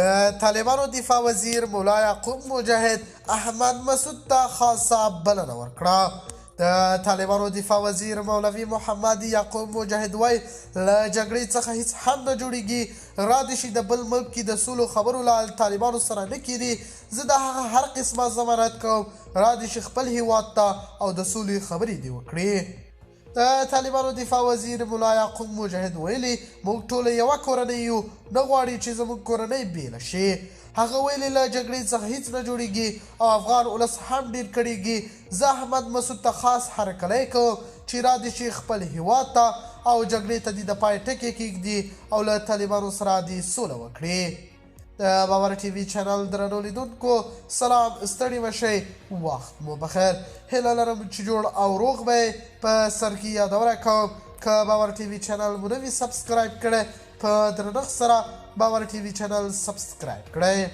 د طالبانو دفاع وزیر مولا یعقوب مجاهد احمد مسعود ته خاصه بلنه ورکړه. د طالبانو دفاع وزیر مولوي محمد یعقوب مجاهد وایي له جګړې څخه هیڅ هم نه جوړیږي. را دې شي د بل ملک کې د سولو خبرو له طالبانو سره نه کېدي. زه د هغه هر قسمه ضمانت کوم. را دې شي خپل هیواد ته او د سولې خبرې دې وکړي. د طالبانو دفاع وزیر مولا یعقوب مجاهد ویلي موږ ټوله یوه کورنۍ یو، نه غواړي چې زموږ کورنۍ بېله شي. هغه ویلي له جګړې څخه هیڅ نه جوړیږي او افغان ولس هم ډېر کړیږي. زه احمد مسعود ته خاص هرکلی کوم چې را دې شي خپل هیواد ته او جګړې ته دې د پای ټکی کېږدي او له طالبانو سره دې سوله وکړي. د باور ټي وي چینل درنو لیدونکو سلام، ستړي مشئ، وخت مو بخیر. هیله لرم چې جوړ او روغ به په سر کې یادونه کوم که باور ټي وي چینل مو نه وي سبسکرایب کړی په درنښت سره باور ټي وي چینل سبسکرایب کړئ.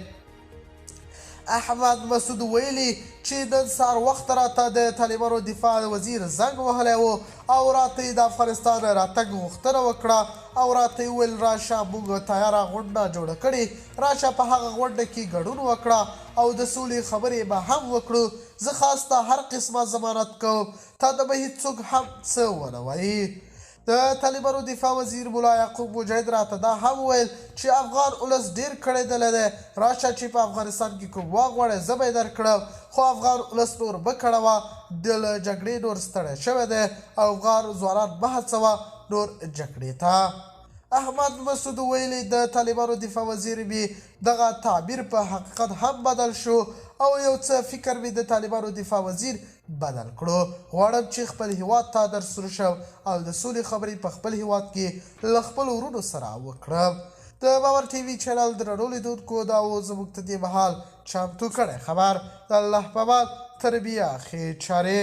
احمد مسعود ویلي چې نن سهار وخت راته د طالبانو دفاع وزیر زنګ وهلی و او راته یې د افغانستان راتګ غوښتنه وکړه او راته یې وویل راشه موږ تیاره غونډه جوړه کړې، راشه په هغه غونډه کې ګډون وکړه او د سولې خبرې به هم وکړو. زه خاص ته هر قسمه ضمانت کوم، تا ته به هېڅوک هم څه ونه وایي. د طالبانو دفاع وزیر مولا یعقوب مجاهد راته دا هم ویل چې افغان ولس ډېر کړېدلی دی، راشه چې په افغانستان کې کوم وغواړې زه به یې درکړم. خو افغان ولس نور مه کړوه، د جګړې نور ستړی شوی دی او افغان ځوانان مه هڅوه نور جګړې ته. احمد مسعود ویلي د طالبانو دفاع وزیر مې دغه تعبیر په حقیقت هم بدل شو او یو څه فکر مې د طالبانو دفاع وزیر بدل کړو. غواړم چې خپل هیواد ته درسور شم او د سولې خبرې په خپل هیواد کې له خپلو ورونو سره وکړم. د باور ټي وي چینل درنو لیدونکو دا و زموږ ته دې مهال چمتو کړی خبر. د الله په امان تر بیا ښې چارې.